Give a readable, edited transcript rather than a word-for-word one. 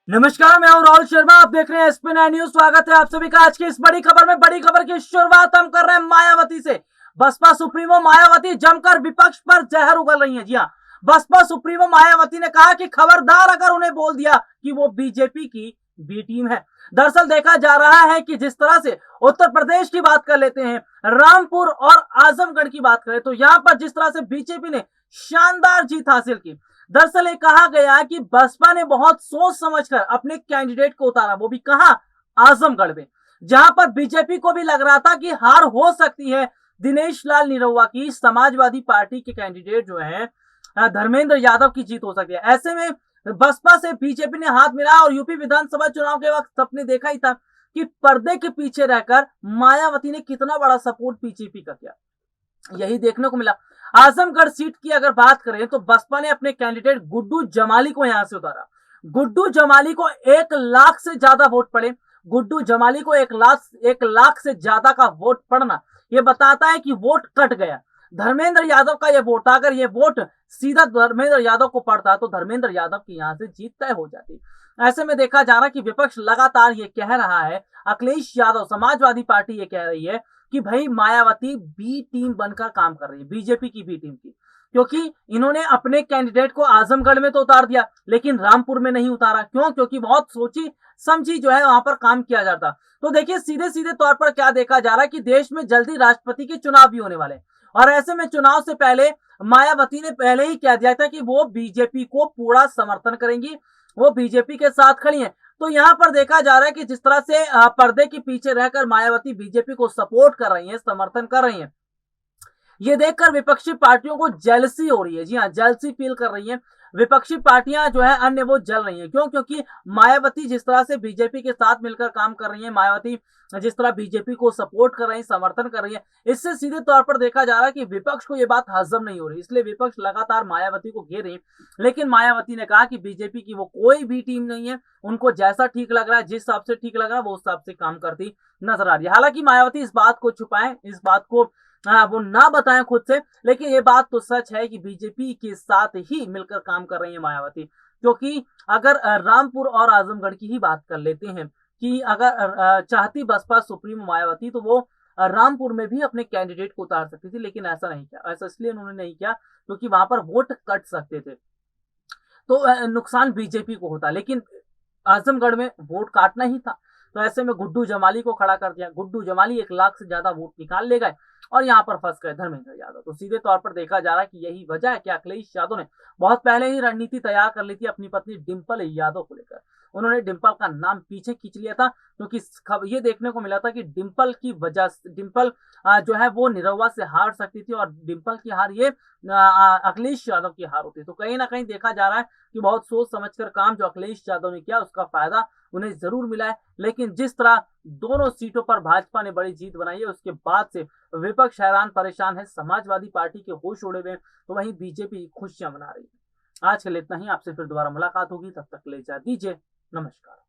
नमस्कार, मैं हूं राहुल शर्मा। आप देख रहे हैं SP9 न्यूज। स्वागत है आप सभी का आज की इस बड़ी खबर में। बड़ी खबर की शुरुआत हम कर रहे हैं मायावती से। बसपा सुप्रीमो मायावती जमकर विपक्ष पर जहर उगल रही हैं। जी हां, बसपा सुप्रीमो मायावती ने कहा कि खबरदार अगर उन्हें बोल दिया कि वो बीजेपी की बी टीम है। दरअसल देखा जा रहा है कि जिस तरह से उत्तर प्रदेश की बात कर लेते हैं, रामपुर और आजमगढ़ की बात करें, तो यहां पर जिस तरह से बीजेपी ने शानदार जीत हासिल की। दरअसल ये कहा गया कि बसपा ने बहुत सोच समझकर अपने कैंडिडेट को उतारा, वो भी कहां, आजमगढ़ में, जहां पर बीजेपी को भी लग रहा था कि हार हो सकती है। दिनेश लाल निरहुआ की समाजवादी पार्टी के कैंडिडेट जो है धर्मेंद्र यादव की जीत हो सकती है। ऐसे में बसपा से बीजेपी ने हाथ मिलाया और यूपी विधानसभा चुनाव के वक्त सबने देखा ही था कि पर्दे के पीछे रहकर मायावती ने कितना बड़ा सपोर्ट बीजेपी का किया, यही देखने को मिला। आजमगढ़ सीट की अगर बात करें तो बसपा ने अपने कैंडिडेट गुड्डू जमाली को यहां से उतारा। गुड्डू जमाली को 1 लाख से ज्यादा वोट पड़े। गुड्डू जमाली को 1 लाख से ज्यादा का वोट पड़ना यह बताता है कि वोट कट गया। धर्मेंद्र यादव का यह वोट, अगर यह वोट सीधा धर्मेंद्र यादव को पड़ता तो धर्मेंद्र यादव की यहां से जीत तय हो जाती। ऐसे में देखा जा रहा कि विपक्ष लगातार ये कह रहा है, अखिलेश यादव समाजवादी पार्टी ये कह रही है कि भाई मायावती बी टीम बनकर काम कर रही है, बीजेपी की बी टीम की, क्योंकि इन्होंने अपने कैंडिडेट को आजमगढ़ में तो उतार दिया लेकिन रामपुर में नहीं उतारा। क्यों? क्योंकि बहुत सोची समझी जो है वहां पर काम किया जाता। तो देखिए सीधे सीधे तौर पर क्या देखा जा रहा है कि देश में जल्दी राष्ट्रपति के चुनाव भी होने वाले, और ऐसे में चुनाव से पहले मायावती ने पहले ही कह दिया था कि वो बीजेपी को पूरा समर्थन करेंगी, वो बीजेपी के साथ खड़ी है। तो यहां पर देखा जा रहा है कि जिस तरह से पर्दे के पीछे रहकर मायावती बीजेपी को सपोर्ट कर रही है, समर्थन कर रही है, ये देखकर विपक्षी पार्टियों को जेलसी हो रही है। जी हाँ, जेलसी फील कर रही है विपक्षी पार्टियां जो है अन्य, वो जल रही है। क्यों? क्योंकि मायावती जिस तरह से बीजेपी के साथ मिलकर काम कर रही है, मायावती जिस तरह बीजेपी को सपोर्ट कर रही है, समर्थन कर रही है, इससे सीधे तौर पर देखा जा रहा है कि विपक्ष को यह बात हजम नहीं हो रही, इसलिए विपक्ष लगातार मायावती को घेर रही है। लेकिन मायावती ने कहा कि बीजेपी की वो कोई भी टीम नहीं है, उनको जैसा ठीक लग रहा है, जिस हिसाब से ठीक लग रहा है, वो उस हिसाब से काम करती नजर आ रही है। हालांकि मायावती इस बात को छुपाएं, इस बात को वो ना बताएं खुद से, लेकिन ये बात तो सच है कि बीजेपी के साथ ही मिलकर काम कर रही है मायावती। क्योंकि अगर रामपुर और आजमगढ़ की ही बात कर लेते हैं कि अगर चाहती बसपा सुप्रीमो मायावती तो वो रामपुर में भी अपने कैंडिडेट को उतार सकती थी, लेकिन ऐसा नहीं किया। ऐसा इसलिए उन्होंने नहीं किया क्योंकि वहां पर वोट कट सकते थे, तो नुकसान बीजेपी को होता, लेकिन आजमगढ़ में वोट काटना ही था। तो ऐसे में गुड्डू जमाली को खड़ा कर दिया। गुड्डू जमाली 1 लाख से ज्यादा वोट निकाल ले गए और यहाँ पर फंस गए धर्मेंद्र यादव। तो सीधे तौर पर देखा जा रहा है कि यही वजह है कि अखिलेश यादव ने बहुत पहले ही रणनीति तैयार कर ली थी अपनी पत्नी डिंपल यादव को लेकर। उन्होंने डिंपल का नाम पीछे खींच लिया था क्योंकि ये देखने को मिला था कि डिंपल की वजह से डिंपल जो है वो निरहुआ से हार सकती थी और डिंपल की हार ये अखिलेश यादव की हार होती। तो कहीं ना कहीं देखा जा रहा है कि बहुत सोच समझकर काम जो अखिलेश यादव ने किया उसका फायदा उन्हें जरूर मिला है। लेकिन जिस तरह दोनों सीटों पर भाजपा ने बड़ी जीत बनाई है उसके बाद से विपक्ष हैरान परेशान है, समाजवादी पार्टी के होश उड़े हुए, तो वहीं बीजेपी खुशियां मना रही है। आज के लिए इतना ही, आपसे फिर दोबारा मुलाकात होगी, तब तक ले जा दीजिए, नमस्कार।